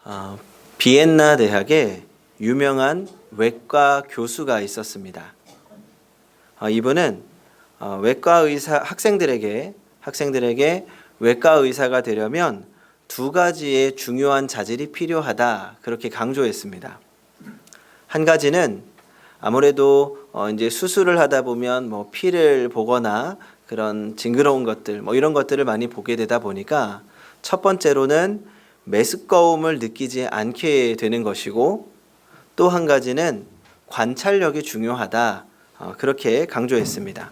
어, 비엔나 대학에 유명한 외과 교수가 있었습니다. 이분은 외과 의사 학생들에게 외과 의사가 되려면 두 가지의 중요한 자질이 필요하다, 그렇게 강조했습니다. 한 가지는 아무래도 이제 수술을 하다 보면 피를 보거나 그런 징그러운 것들 이런 것들을 많이 보게 되다 보니까 첫 번째로는 메스꺼움을 느끼지 않게 되는 것이고, 또 한 가지는 관찰력이 중요하다, 그렇게 강조했습니다.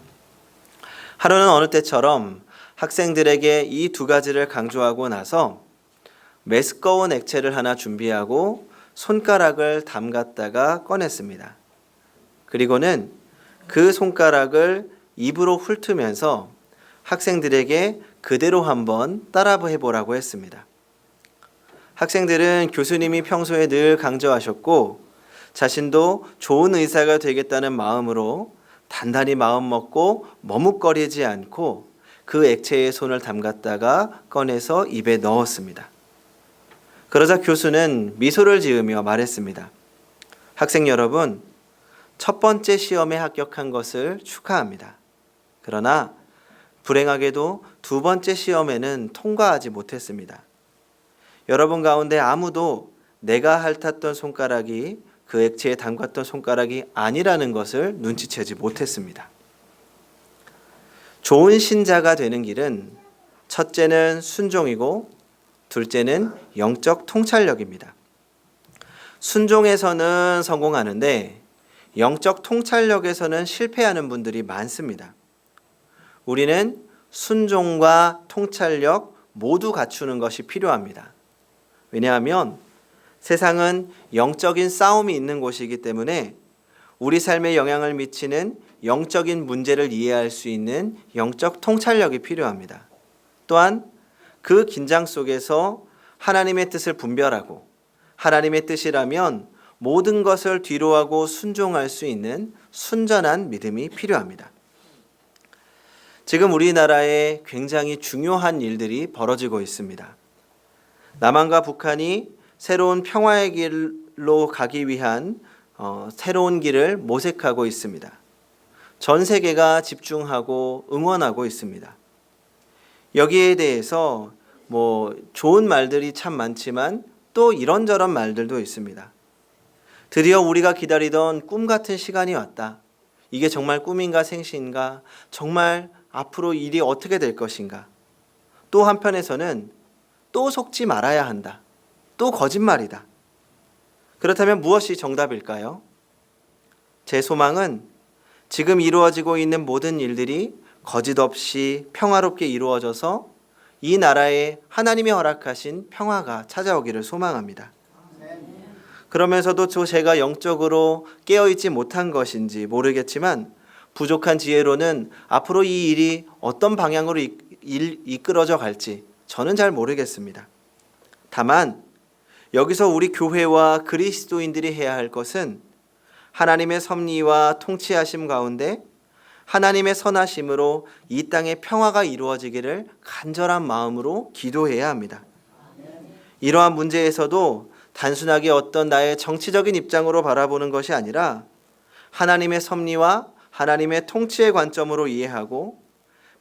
하루는 어느 때처럼 학생들에게 이 두 가지를 강조하고 나서 메스꺼운 액체를 하나 준비하고 손가락을 담갔다가 꺼냈습니다. 그리고는 그 손가락을 입으로 훑으면서 학생들에게 그대로 한번 따라 해보라고 했습니다. 학생들은 교수님이 평소에 늘 강조하셨고 자신도 좋은 의사가 되겠다는 마음으로 단단히 마음 먹고 머뭇거리지 않고 그 액체에 손을 담갔다가 꺼내서 입에 넣었습니다. 그러자 교수는 미소를 지으며 말했습니다. 학생 여러분, 첫 번째 시험에 합격한 것을 축하합니다. 그러나 불행하게도 두 번째 시험에는 통과하지 못했습니다. 여러분 가운데 아무도 내가 핥았던 손가락이 그 액체에 담갔던 손가락이 아니라는 것을 눈치채지 못했습니다. 좋은 신자가 되는 길은 첫째는 순종이고 둘째는 영적 통찰력입니다. 순종에서는 성공하는데 영적 통찰력에서는 실패하는 분들이 많습니다. 우리는 순종과 통찰력 모두 갖추는 것이 필요합니다. 왜냐하면 세상은 영적인 싸움이 있는 곳이기 때문에 우리 삶에 영향을 미치는 영적인 문제를 이해할 수 있는 영적 통찰력이 필요합니다. 또한 그 긴장 속에서 하나님의 뜻을 분별하고 하나님의 뜻이라면 모든 것을 뒤로하고 순종할 수 있는 순전한 믿음이 필요합니다. 지금 우리나라에 굉장히 중요한 일들이 벌어지고 있습니다. 남한과 북한이 새로운 평화의 길로 가기 위한 새로운 길을 모색하고 있습니다. 전 세계가 집중하고 응원하고 있습니다. 여기에 대해서 좋은 말들이 참 많지만 또 이런저런 말들도 있습니다. 드디어 우리가 기다리던 꿈 같은 시간이 왔다. 이게 정말 꿈인가 생시인가? 정말 앞으로 일이 어떻게 될 것인가? 또 한편에서는 또 속지 말아야 한다. 또 거짓말이다. 그렇다면 무엇이 정답일까요? 제 소망은 지금 이루어지고 있는 모든 일들이 거짓 없이 평화롭게 이루어져서 이 나라에 하나님이 허락하신 평화가 찾아오기를 소망합니다. 그러면서도 제가 영적으로 깨어있지 못한 것인지 모르겠지만 부족한 지혜로는 앞으로 이 일이 어떤 방향으로 이끌어져 갈지 저는 잘 모르겠습니다. 다만 여기서 우리 교회와 그리스도인들이 해야 할 것은 하나님의 섭리와 통치하심 가운데 하나님의 선하심으로 이 땅에 평화가 이루어지기를 간절한 마음으로 기도해야 합니다. 이러한 문제에서도 단순하게 어떤 나의 정치적인 입장으로 바라보는 것이 아니라 하나님의 섭리와 하나님의 통치의 관점으로 이해하고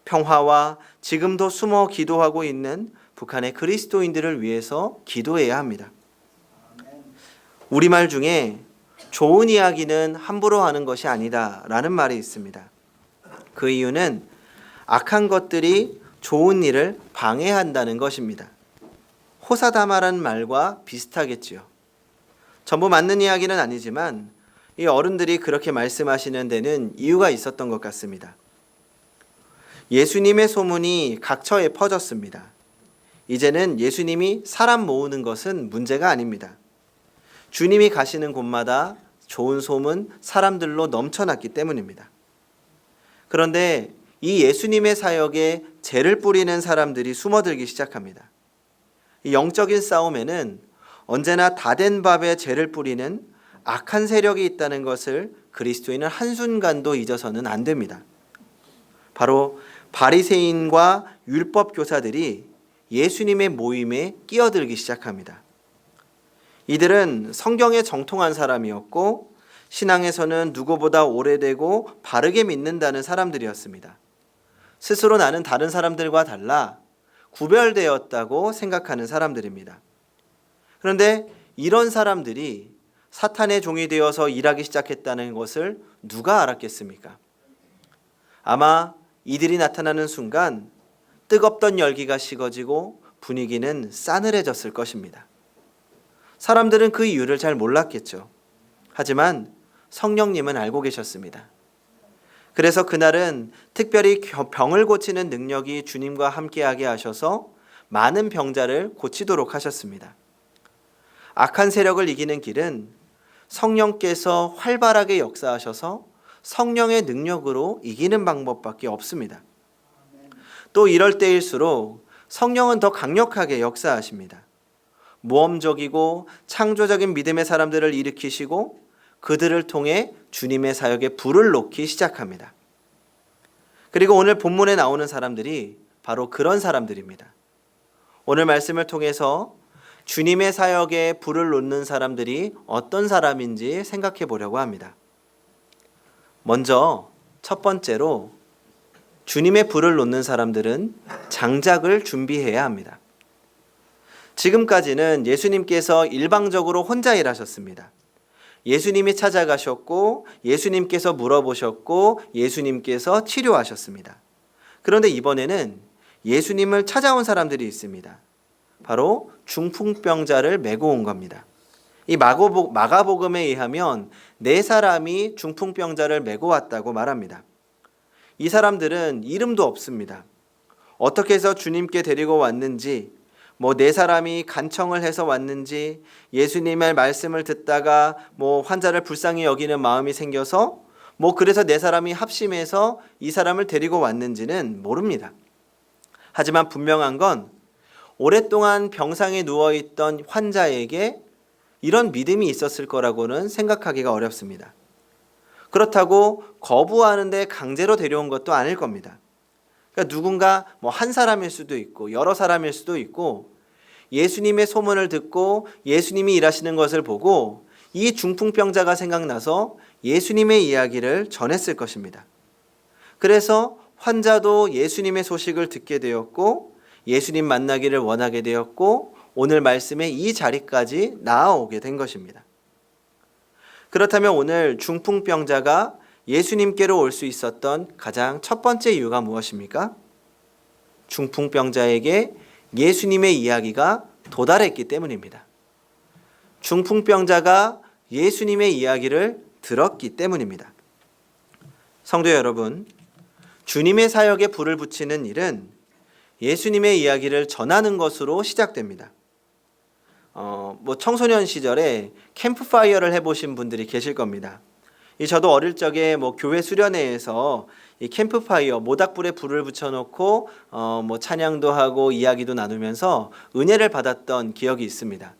평화와 지금도 숨어 기도하고 있는 북한의 그리스도인들을 위해서 기도해야 합니다. 우리말 중에 좋은 이야기는 함부로 하는 것이 아니다라는 말이 있습니다. 그 이유는 악한 것들이 좋은 일을 방해한다는 것입니다. 호사다마라는 말과 비슷하겠지요. 전부 맞는 이야기는 아니지만 이 어른들이 그렇게 말씀하시는 데는 이유가 있었던 것 같습니다. 예수님의 소문이 각처에 퍼졌습니다. 이제는 예수님이 사람 모으는 것은 문제가 아닙니다. 주님이 가시는 곳마다 좋은 소문, 사람들로 넘쳐났기 때문입니다. 그런데 이 예수님의 사역에 죄를 뿌리는 사람들이 숨어들기 시작합니다. 이 영적인 싸움에는 언제나 다된 밥에 죄를 뿌리는 악한 세력이 있다는 것을 그리스도인은 한순간도 잊어서는 안 됩니다. 바로 바리새인과 율법 교사들이 예수님의 모임에 끼어들기 시작합니다. 이들은 성경에 정통한 사람이었고 신앙에서는 누구보다 오래되고 바르게 믿는다는 사람들이었습니다. 스스로 나는 다른 사람들과 달라 구별되었다고 생각하는 사람들입니다. 그런데 이런 사람들이 사탄의 종이 되어서 일하기 시작했다는 것을 누가 알았겠습니까? 아마 이들이 나타나는 순간 뜨겁던 열기가 식어지고 분위기는 싸늘해졌을 것입니다. 사람들은 그 이유를 잘 몰랐겠죠. 하지만 성령님은 알고 계셨습니다. 그래서 그날은 특별히 병을 고치는 능력이 주님과 함께하게 하셔서 많은 병자를 고치도록 하셨습니다. 악한 세력을 이기는 길은 성령께서 활발하게 역사하셔서 성령의 능력으로 이기는 방법밖에 없습니다. 또 이럴 때일수록 성령은 더 강력하게 역사하십니다. 모험적이고 창조적인 믿음의 사람들을 일으키시고 그들을 통해 주님의 사역에 불을 놓기 시작합니다. 그리고 오늘 본문에 나오는 사람들이 바로 그런 사람들입니다. 오늘 말씀을 통해서 주님의 사역에 불을 놓는 사람들이 어떤 사람인지 생각해 보려고 합니다. 먼저 첫 번째로 주님의 불을 놓는 사람들은 장작을 준비해야 합니다. 지금까지는 예수님께서 일방적으로 혼자 일하셨습니다. 예수님이 찾아가셨고 예수님께서 물어보셨고 예수님께서 치료하셨습니다. 그런데 이번에는 예수님을 찾아온 사람들이 있습니다. 바로 중풍병자를 메고 온 겁니다. 이 마가복음에 의하면 4사람이 중풍병자를 메고 왔다고 말합니다. 이 사람들은 이름도 없습니다. 어떻게 해서 주님께 데리고 왔는지, 4사람이 간청을 해서 왔는지, 예수님의 말씀을 듣다가 환자를 불쌍히 여기는 마음이 생겨서 그래서 4사람이 합심해서 이 사람을 데리고 왔는지는 모릅니다. 하지만 분명한 건 오랫동안 병상에 누워있던 환자에게 이런 믿음이 있었을 거라고는 생각하기가 어렵습니다. 그렇다고 거부하는데 강제로 데려온 것도 아닐 겁니다. 그러니까 누군가 한 사람일 수도 있고 여러 사람일 수도 있고 예수님의 소문을 듣고 예수님이 일하시는 것을 보고 이 중풍병자가 생각나서 예수님의 이야기를 전했을 것입니다. 그래서 환자도 예수님의 소식을 듣게 되었고 예수님 만나기를 원하게 되었고 오늘 말씀에 이 자리까지 나아오게 된 것입니다. 그렇다면 오늘 중풍병자가 예수님께로 올 수 있었던 가장 첫 번째 이유가 무엇입니까? 중풍병자에게 예수님의 이야기가 도달했기 때문입니다. 중풍병자가 예수님의 이야기를 들었기 때문입니다. 성도 여러분, 주님의 사역에 불을 붙이는 일은 예수님의 이야기를 전하는 것으로 시작됩니다. 청소년 시절에 캠프파이어를 해보신 분들이 계실 겁니다. 저도 어릴 적에 교회 수련회에서 이 캠프파이어 모닥불에 불을 붙여놓고 찬양도 하고 이야기도 나누면서 은혜를 받았던 기억이 있습니다.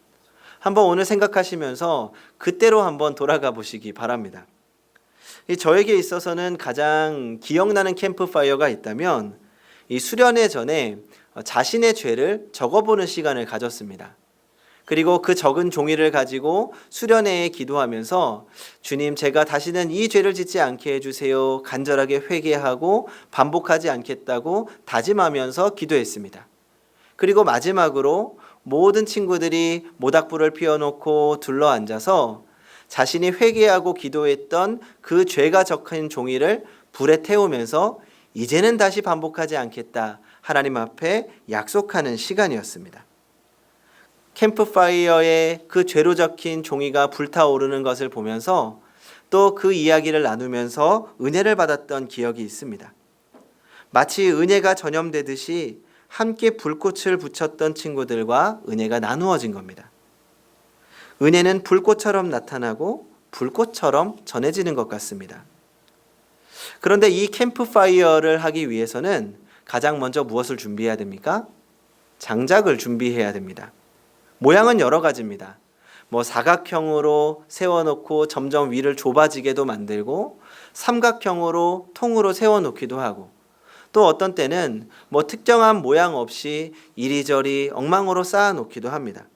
한번 오늘 생각하시면서 그때로 한번 돌아가 보시기 바랍니다. 저에게 있어서는 가장 기억나는 캠프파이어가 있다면 이 수련회 전에 자신의 죄를 적어보는 시간을 가졌습니다. 그리고 그 적은 종이를 가지고 수련회에 기도하면서 주님, 제가 다시는 이 죄를 짓지 않게 해주세요. 간절하게 회개하고 반복하지 않겠다고 다짐하면서 기도했습니다. 그리고 마지막으로 모든 친구들이 모닥불을 피워놓고 둘러앉아서 자신이 회개하고 기도했던 그 죄가 적힌 종이를 불에 태우면서 이제는 다시 반복하지 않겠다 하나님 앞에 약속하는 시간이었습니다. 캠프파이어에 그 죄로 적힌 종이가 불타오르는 것을 보면서 또 그 이야기를 나누면서 은혜를 받았던 기억이 있습니다. 마치 은혜가 전염되듯이 함께 불꽃을 붙였던 친구들과 은혜가 나누어진 겁니다. 은혜는 불꽃처럼 나타나고 불꽃처럼 전해지는 것 같습니다. 그런데 이 캠프파이어를 하기 위해서는 가장 먼저 무엇을 준비해야 됩니까? 장작을 준비해야 됩니다. 모양은 여러 가지입니다. 사각형으로 세워놓고 점점 위를 좁아지게도 만들고 삼각형으로 통으로 세워놓기도 하고 또 어떤 때는 특정한 모양 없이 이리저리 엉망으로 쌓아놓기도 합니다.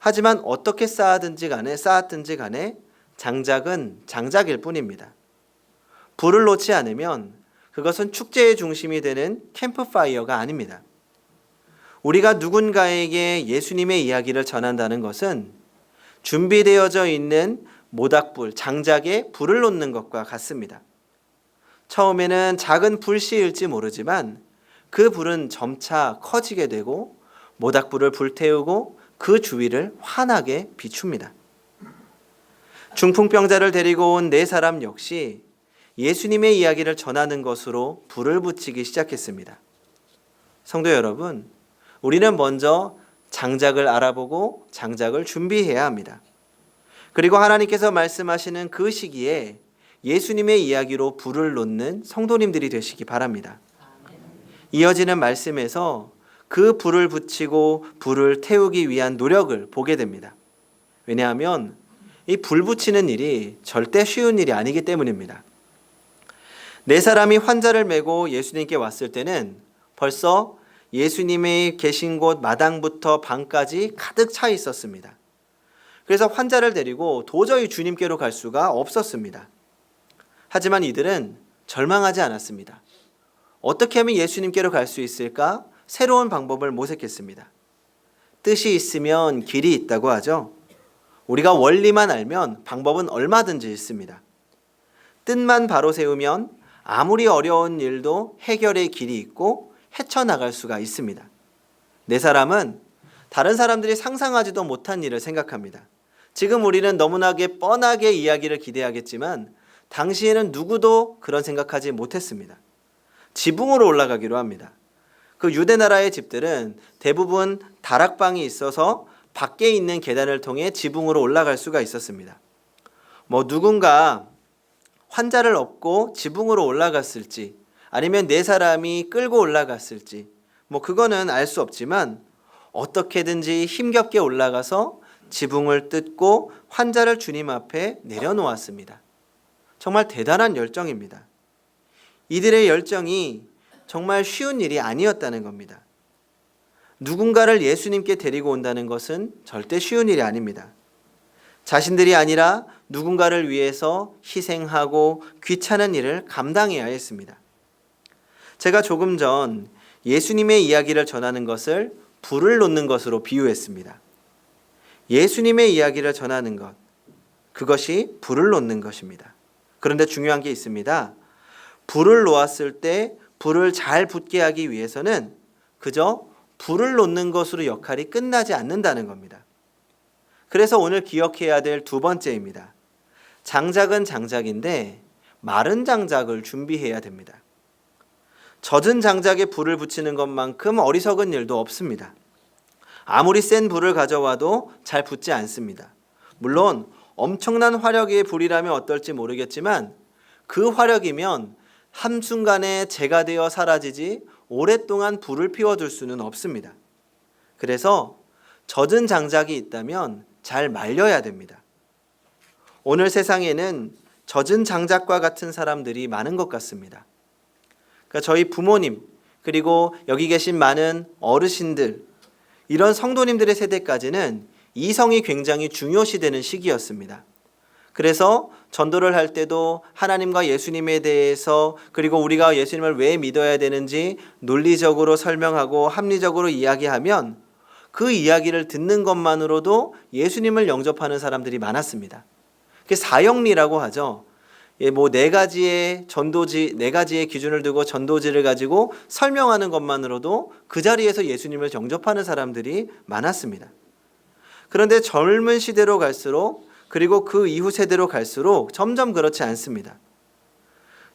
하지만 어떻게 쌓았든지 간에 장작은 장작일 뿐입니다. 불을 놓지 않으면 그것은 축제의 중심이 되는 캠프파이어가 아닙니다. 우리가 누군가에게 예수님의 이야기를 전한다는 것은 준비되어져 있는 모닥불, 장작에 불을 놓는 것과 같습니다. 처음에는 작은 불씨일지 모르지만 그 불은 점차 커지게 되고 모닥불을 불태우고 그 주위를 환하게 비춥니다. 중풍병자를 데리고 온 네 사람 역시 예수님의 이야기를 전하는 것으로 불을 붙이기 시작했습니다. 성도 여러분, 우리는 먼저 장작을 알아보고 장작을 준비해야 합니다. 그리고 하나님께서 말씀하시는 그 시기에 예수님의 이야기로 불을 놓는 성도님들이 되시기 바랍니다. 이어지는 말씀에서 그 불을 붙이고 불을 태우기 위한 노력을 보게 됩니다. 왜냐하면 이 불 붙이는 일이 절대 쉬운 일이 아니기 때문입니다. 네 사람이 환자를 메고 예수님께 왔을 때는 벌써 예수님의 계신 곳 마당부터 방까지 가득 차 있었습니다. 그래서 환자를 데리고 도저히 주님께로 갈 수가 없었습니다. 하지만 이들은 절망하지 않았습니다. 어떻게 하면 예수님께로 갈 수 있을까? 새로운 방법을 모색했습니다. 뜻이 있으면 길이 있다고 하죠. 우리가 원리만 알면 방법은 얼마든지 있습니다. 뜻만 바로 세우면 아무리 어려운 일도 해결의 길이 있고 헤쳐나갈 수가 있습니다. 네 사람은 다른 사람들이 상상하지도 못한 일을 생각합니다. 지금 우리는 너무나 뻔하게 이야기를 기대하겠지만 당시에는 누구도 그런 생각하지 못했습니다. 지붕으로 올라가기로 합니다. 그 유대 나라의 집들은 대부분 다락방이 있어서 밖에 있는 계단을 통해 지붕으로 올라갈 수가 있었습니다. 누군가 환자를 업고 지붕으로 올라갔을지 아니면 네 사람이 끌고 올라갔을지 그거는 알 수 없지만 어떻게든지 힘겹게 올라가서 지붕을 뜯고 환자를 주님 앞에 내려놓았습니다. 정말 대단한 열정입니다. 이들의 열정이 정말 쉬운 일이 아니었다는 겁니다. 누군가를 예수님께 데리고 온다는 것은 절대 쉬운 일이 아닙니다. 자신들이 아니라 누군가를 위해서 희생하고 귀찮은 일을 감당해야 했습니다. 제가 조금 전 예수님의 이야기를 전하는 것을 불을 놓는 것으로 비유했습니다. 예수님의 이야기를 전하는 것, 그것이 불을 놓는 것입니다. 그런데 중요한 게 있습니다. 불을 놓았을 때 불을 잘 붙게 하기 위해서는 그저 불을 놓는 것으로 역할이 끝나지 않는다는 겁니다. 그래서 오늘 기억해야 될 두 번째입니다. 장작은 장작인데 마른 장작을 준비해야 됩니다. 젖은 장작에 불을 붙이는 것만큼 어리석은 일도 없습니다. 아무리 센 불을 가져와도 잘 붙지 않습니다. 물론 엄청난 화력의 불이라면 어떨지 모르겠지만 그 화력이면 한순간에 재가 되어 사라지지 오랫동안 불을 피워둘 수는 없습니다. 그래서 젖은 장작이 있다면 잘 말려야 됩니다. 오늘 세상에는 젖은 장작과 같은 사람들이 많은 것 같습니다. 그러니까 저희 부모님 그리고 여기 계신 많은 어르신들 이런 성도님들의 세대까지는 이성이 굉장히 중요시되는 시기였습니다. 그래서 전도를 할 때도 하나님과 예수님에 대해서 그리고 우리가 예수님을 왜 믿어야 되는지 논리적으로 설명하고 합리적으로 이야기하면 그 이야기를 듣는 것만으로도 예수님을 영접하는 사람들이 많았습니다. 그게 사형리라고 하죠. 네 가지의 기준을 두고 전도지를 가지고 설명하는 것만으로도 그 자리에서 예수님을 영접하는 사람들이 많았습니다. 그런데 젊은 시대로 갈수록 그리고 그 이후 세대로 갈수록 점점 그렇지 않습니다.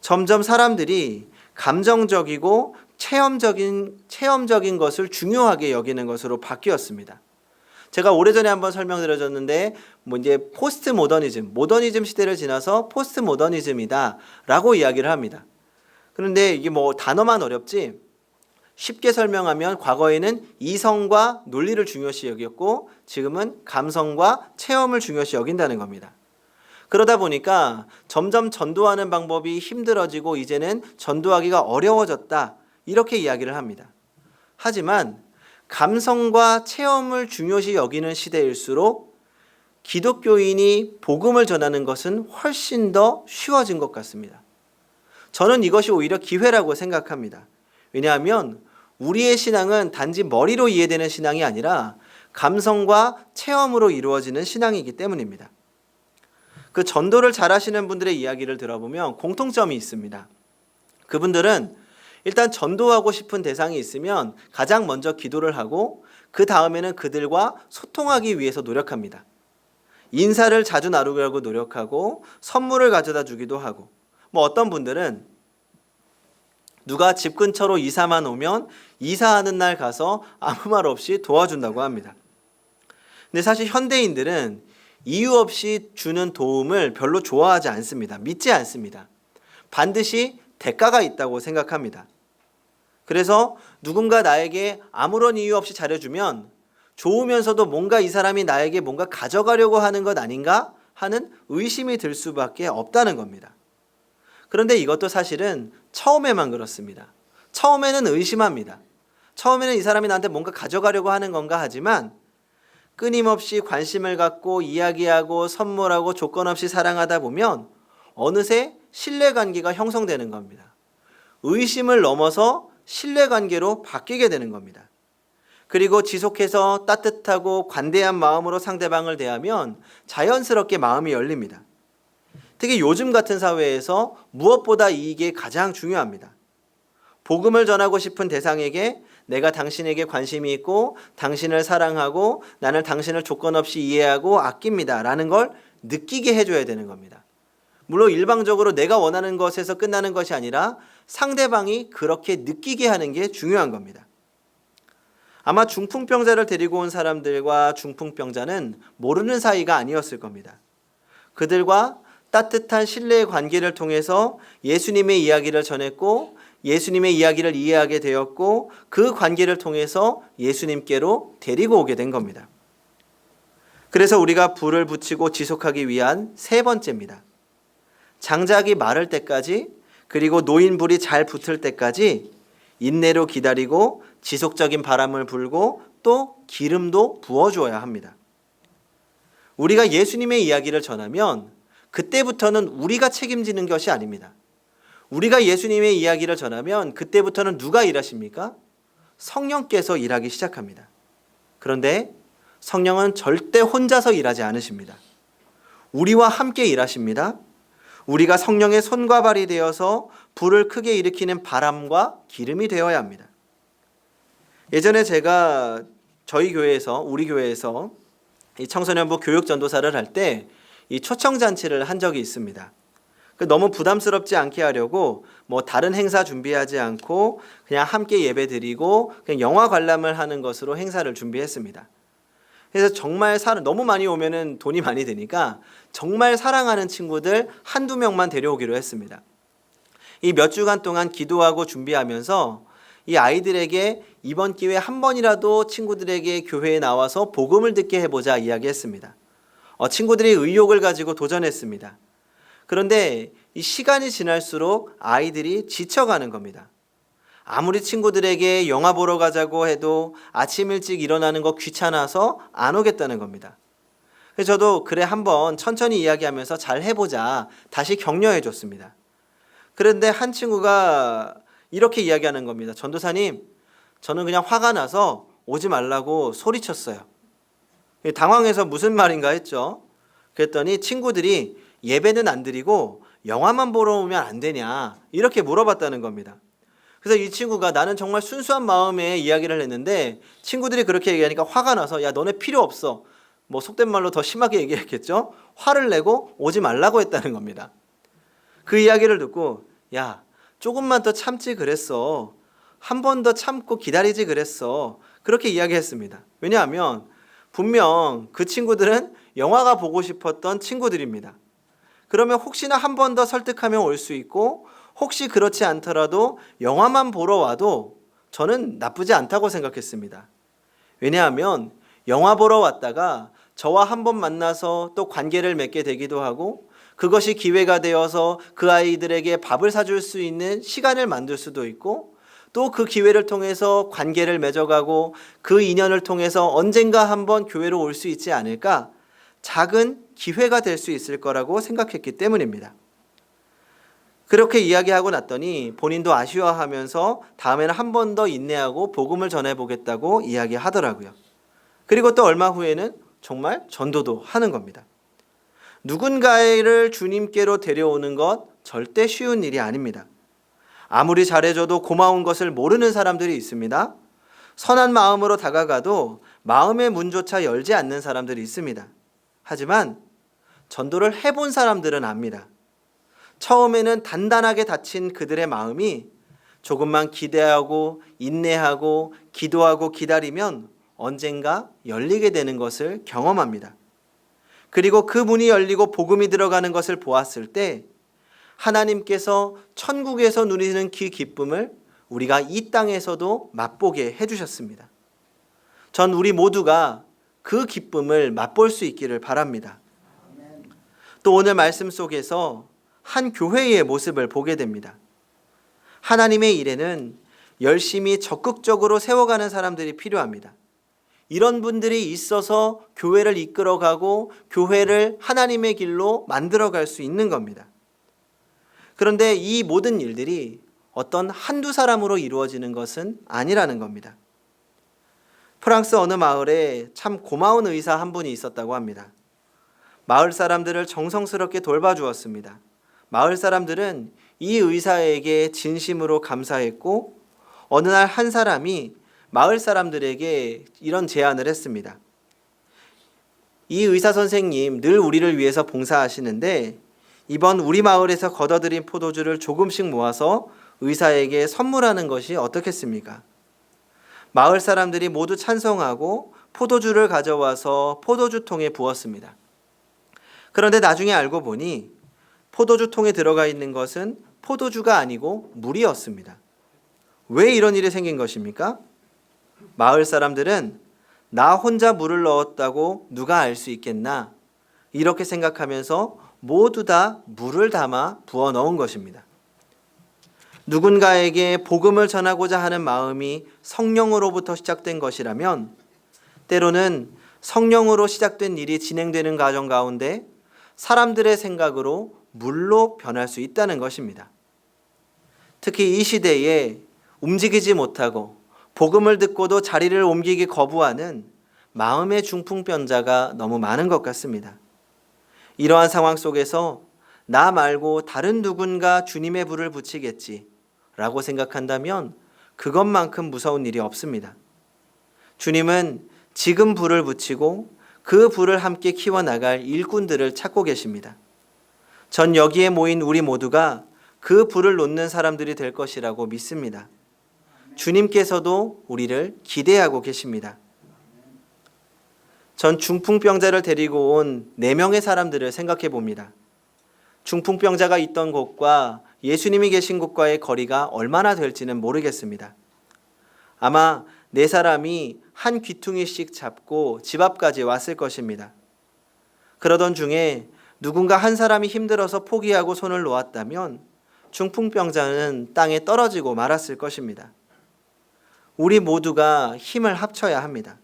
점점 사람들이 감정적이고 체험적인 것을 중요하게 여기는 것으로 바뀌었습니다. 제가 오래전에 한번 설명드렸는데 이제 모더니즘 시대를 지나서 포스트 모더니즘이다 라고 이야기를 합니다. 그런데 이게 단어만 어렵지 쉽게 설명하면 과거에는 이성과 논리를 중요시 여겼고 지금은 감성과 체험을 중요시 여긴다는 겁니다. 그러다 보니까 점점 전도하는 방법이 힘들어지고 이제는 전도하기가 어려워졌다 이렇게 이야기를 합니다. 하지만 감성과 체험을 중요시 여기는 시대일수록 기독교인이 복음을 전하는 것은 훨씬 더 쉬워진 것 같습니다. 저는 이것이 오히려 기회라고 생각합니다. 왜냐하면 우리의 신앙은 단지 머리로 이해되는 신앙이 아니라 감성과 체험으로 이루어지는 신앙이기 때문입니다. 그 전도를 잘하시는 분들의 이야기를 들어보면 공통점이 있습니다. 그분들은 일단 전도하고 싶은 대상이 있으면 가장 먼저 기도를 하고 그 다음에는 그들과 소통하기 위해서 노력합니다. 인사를 자주 나누려고 노력하고 선물을 가져다 주기도 하고, 어떤 분들은 누가 집 근처로 이사만 오면 이사하는 날 가서 아무 말 없이 도와준다고 합니다. 근데 사실 현대인들은 이유 없이 주는 도움을 별로 좋아하지 않습니다. 믿지 않습니다. 반드시 대가가 있다고 생각합니다. 그래서 누군가 나에게 아무런 이유 없이 잘해주면 좋으면서도 뭔가 이 사람이 나에게 뭔가 가져가려고 하는 것 아닌가 하는 의심이 들 수밖에 없다는 겁니다. 그런데 이것도 사실은 처음에만 그렇습니다. 처음에는 의심합니다. 처음에는 이 사람이 나한테 뭔가 가져가려고 하는 건가 하지만 끊임없이 관심을 갖고 이야기하고 선물하고 조건 없이 사랑하다 보면 어느새 신뢰관계가 형성되는 겁니다. 의심을 넘어서 신뢰관계로 바뀌게 되는 겁니다. 그리고 지속해서 따뜻하고 관대한 마음으로 상대방을 대하면 자연스럽게 마음이 열립니다. 특히 요즘 같은 사회에서 무엇보다 이게 가장 중요합니다. 복음을 전하고 싶은 대상에게 내가 당신에게 관심이 있고 당신을 사랑하고 나는 당신을 조건 없이 이해하고 아낍니다 라는 걸 느끼게 해줘야 되는 겁니다. 물론 일방적으로 내가 원하는 것에서 끝나는 것이 아니라 상대방이 그렇게 느끼게 하는 게 중요한 겁니다. 아마 중풍병자를 데리고 온 사람들과 중풍병자는 모르는 사이가 아니었을 겁니다. 그들과 따뜻한 신뢰의 관계를 통해서 예수님의 이야기를 전했고 예수님의 이야기를 이해하게 되었고 그 관계를 통해서 예수님께로 데리고 오게 된 겁니다. 그래서 우리가 불을 붙이고 지속하기 위한 세 번째입니다. 장작이 마를 때까지 그리고 놓인 불이 잘 붙을 때까지 인내로 기다리고 지속적인 바람을 불고 또 기름도 부어주어야 합니다. 우리가 예수님의 이야기를 전하면 그때부터는 우리가 책임지는 것이 아닙니다. 우리가 예수님의 이야기를 전하면 그때부터는 누가 일하십니까? 성령께서 일하기 시작합니다. 그런데 성령은 절대 혼자서 일하지 않으십니다. 우리와 함께 일하십니다. 우리가 성령의 손과 발이 되어서 불을 크게 일으키는 바람과 기름이 되어야 합니다. 예전에 제가 우리 교회에서 이 청소년부 교육전도사를 할 때 이 초청잔치를 한 적이 있습니다. 너무 부담스럽지 않게 하려고 다른 행사 준비하지 않고 그냥 함께 예배 드리고 그냥 영화 관람을 하는 것으로 행사를 준비했습니다. 그래서 정말 너무 많이 오면은 돈이 많이 드니까 정말 사랑하는 친구들 한두 명만 데려오기로 했습니다. 이 몇 주간 동안 기도하고 준비하면서 이 아이들에게 이번 기회에 한 번이라도 친구들에게 교회에 나와서 복음을 듣게 해보자 이야기했습니다. 친구들이 의욕을 가지고 도전했습니다. 그런데 이 시간이 지날수록 아이들이 지쳐가는 겁니다. 아무리 친구들에게 영화 보러 가자고 해도 아침 일찍 일어나는 거 귀찮아서 안 오겠다는 겁니다. 그래서 저도 그래 한번 천천히 이야기하면서 잘 해보자 다시 격려해 줬습니다. 그런데 한 친구가 이렇게 이야기하는 겁니다. 전도사님, 저는 그냥 화가 나서 오지 말라고 소리쳤어요. 당황해서 무슨 말인가 했죠. 그랬더니 친구들이 예배는 안 드리고 영화만 보러 오면 안 되냐 이렇게 물어봤다는 겁니다. 그래서 이 친구가 나는 정말 순수한 마음에 이야기를 했는데 친구들이 그렇게 얘기하니까 화가 나서 야 너네 필요 없어. 속된 말로 더 심하게 얘기했겠죠. 화를 내고 오지 말라고 했다는 겁니다. 그 이야기를 듣고 야 조금만 더 참지 그랬어. 한 번 더 참고 기다리지 그랬어. 그렇게 이야기했습니다. 왜냐하면 분명 그 친구들은 영화가 보고 싶었던 친구들입니다. 그러면 혹시나 한 번 더 설득하면 올 수 있고 혹시 그렇지 않더라도 영화만 보러 와도 저는 나쁘지 않다고 생각했습니다. 왜냐하면 영화 보러 왔다가 저와 한 번 만나서 또 관계를 맺게 되기도 하고 그것이 기회가 되어서 그 아이들에게 밥을 사줄 수 있는 시간을 만들 수도 있고 또 그 기회를 통해서 관계를 맺어가고 그 인연을 통해서 언젠가 한번 교회로 올 수 있지 않을까, 작은 기회가 될 수 있을 거라고 생각했기 때문입니다. 그렇게 이야기하고 났더니 본인도 아쉬워하면서 다음에는 한 번 더 인내하고 복음을 전해보겠다고 이야기하더라고요. 그리고 또 얼마 후에는 정말 전도도 하는 겁니다. 누군가를 주님께로 데려오는 것 절대 쉬운 일이 아닙니다. 아무리 잘해줘도 고마운 것을 모르는 사람들이 있습니다. 선한 마음으로 다가가도 마음의 문조차 열지 않는 사람들이 있습니다. 하지만 전도를 해본 사람들은 압니다. 처음에는 단단하게 닫힌 그들의 마음이 조금만 기대하고 인내하고 기도하고 기다리면 언젠가 열리게 되는 것을 경험합니다. 그리고 그 문이 열리고 복음이 들어가는 것을 보았을 때 하나님께서 천국에서 누리는 그 기쁨을 우리가 이 땅에서도 맛보게 해주셨습니다. 전 우리 모두가 그 기쁨을 맛볼 수 있기를 바랍니다. 또 오늘 말씀 속에서 한 교회의 모습을 보게 됩니다. 하나님의 일에는 열심히 적극적으로 세워가는 사람들이 필요합니다. 이런 분들이 있어서 교회를 이끌어가고 교회를 하나님의 길로 만들어갈 수 있는 겁니다. 그런데 이 모든 일들이 어떤 한두 사람으로 이루어지는 것은 아니라는 겁니다. 프랑스 어느 마을에 참 고마운 의사 한 분이 있었다고 합니다. 마을 사람들을 정성스럽게 돌봐주었습니다. 마을 사람들은 이 의사에게 진심으로 감사했고 어느 날 한 사람이 마을 사람들에게 이런 제안을 했습니다. 이 의사 선생님 늘 우리를 위해서 봉사하시는데 이번 우리 마을에서 걷어들인 포도주를 조금씩 모아서 의사에게 선물하는 것이 어떻겠습니까? 마을 사람들이 모두 찬성하고 포도주를 가져와서 포도주통에 부었습니다. 그런데 나중에 알고 보니 포도주통에 들어가 있는 것은 포도주가 아니고 물이었습니다. 왜 이런 일이 생긴 것입니까? 마을 사람들은 나 혼자 물을 넣었다고 누가 알 수 있겠나? 이렇게 생각하면서 모두 다 물을 담아 부어 넣은 것입니다. 누군가에게 복음을 전하고자 하는 마음이 성령으로부터 시작된 것이라면 때로는 성령으로 시작된 일이 진행되는 과정 가운데 사람들의 생각으로 물로 변할 수 있다는 것입니다. 특히 이 시대에 움직이지 못하고 복음을 듣고도 자리를 옮기기 거부하는 마음의 중풍병자가 너무 많은 것 같습니다. 이러한 상황 속에서 나 말고 다른 누군가 주님의 불을 붙이겠지 라고 생각한다면 그것만큼 무서운 일이 없습니다. 주님은 지금 불을 붙이고 그 불을 함께 키워나갈 일꾼들을 찾고 계십니다. 전 여기에 모인 우리 모두가 그 불을 놓는 사람들이 될 것이라고 믿습니다. 주님께서도 우리를 기대하고 계십니다. 전 중풍병자를 데리고 온 4명의 사람들을 생각해 봅니다. 중풍병자가 있던 곳과 예수님이 계신 곳과의 거리가 얼마나 될지는 모르겠습니다. 아마 4사람이 한 귀퉁이씩 잡고 집 앞까지 왔을 것입니다. 그러던 중에 누군가 한 사람이 힘들어서 포기하고 손을 놓았다면 중풍병자는 땅에 떨어지고 말았을 것입니다. 우리 모두가 힘을 합쳐야 합니다.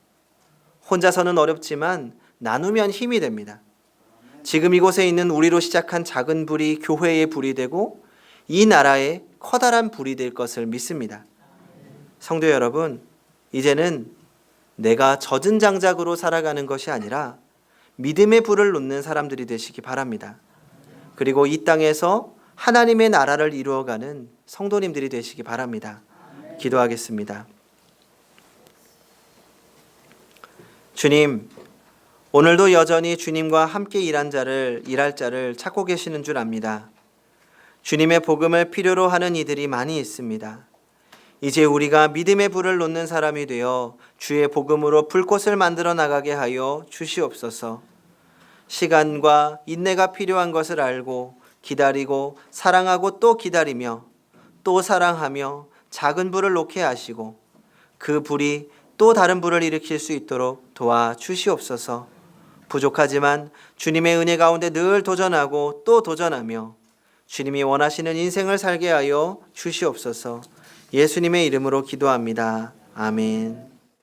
혼자서는 어렵지만 나누면 힘이 됩니다. 지금 이곳에 있는 우리로 시작한 작은 불이 교회의 불이 되고 이 나라의 커다란 불이 될 것을 믿습니다. 성도 여러분, 이제는 내가 젖은 장작으로 살아가는 것이 아니라 믿음의 불을 놓는 사람들이 되시기 바랍니다. 그리고 이 땅에서 하나님의 나라를 이루어가는 성도님들이 되시기 바랍니다. 기도하겠습니다. 주님, 오늘도 여전히 주님과 함께 일할 자를 찾고 계시는 줄 압니다. 주님의 복음을 필요로 하는 이들이 많이 있습니다. 이제 우리가 믿음의 불을 놓는 사람이 되어 주의 복음으로 불꽃을 만들어 나가게 하여 주시옵소서. 시간과 인내가 필요한 것을 알고 기다리고 사랑하고 또 기다리며 또 사랑하며 작은 불을 놓게 하시고 그 불이 또 다른 불을 일으킬 수 있도록 도와주시옵소서. 부족하지만 주님의 은혜 가운데 늘 도전하고 또 도전하며 주님이 원하시는 인생을 살게 하여 주시옵소서. 예수님의 이름으로 기도합니다. 아멘.